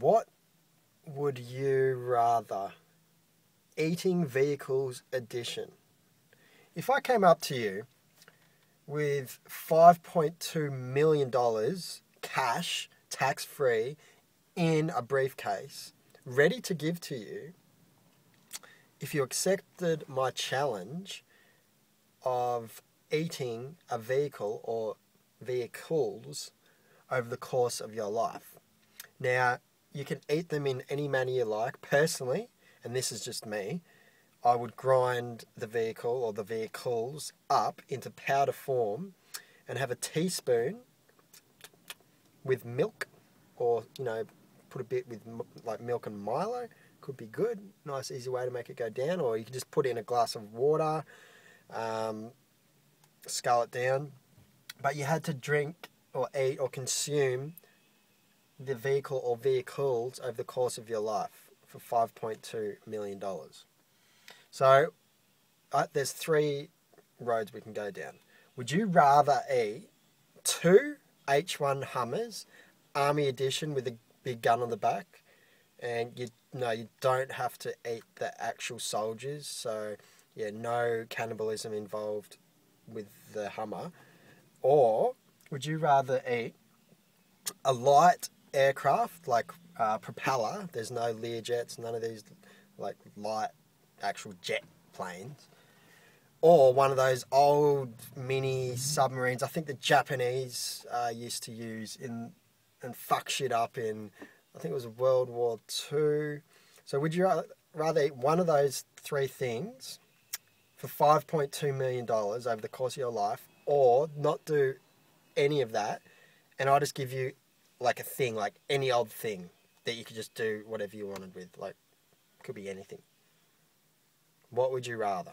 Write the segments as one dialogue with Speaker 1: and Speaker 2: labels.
Speaker 1: What would you rather? Eating Vehicles Edition. If I came up to you with $5.2 million cash, tax-free, in a briefcase, ready to give to you, if you accepted my challenge of eating a vehicle or vehicles over the course of your life. Now, you can eat them in any manner you like. Personally, and this is just me, I would grind the vehicle or the vehicles up into powder form and have a teaspoon with milk, or, put a bit with like milk and Milo. Could be good. Nice, easy way to make it go down. Or you can just put it in a glass of water, scull it down. But you had to drink or eat or consume the vehicle or vehicles over the course of your life for $5.2 million. So there's 3 roads we can go down. Would you rather eat 2 H1 Hummers, Army Edition with a big gun on the back, and you don't have to eat the actual soldiers, so yeah, no cannibalism involved with the Hummer, or would you rather eat a light aircraft like propeller? There's no Learjets, none of these like light actual jet planes, or one of those old mini submarines I think the Japanese used to use and fuck shit up in, I think it was World War II. So would you rather eat one of those 3 things for $5.2 million over the course of your life, or not do any of that, and I'll just give you like a thing, like any old thing that you could just do whatever you wanted with, like, could be anything? What would you rather?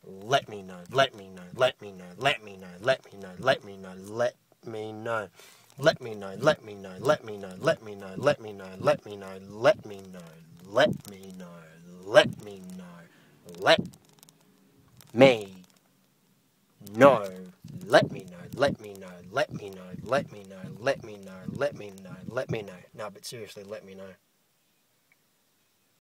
Speaker 1: Let me know, let me know, let me know, let me know, let me know, let me know, let me know. Let me know, let me know, let me know, let me know, let me know, let me know, let me know, let me know, let me know, let me know, let me know, let me know, let me know, let me know, let me know, let me know, let me know. No, but seriously, let me know.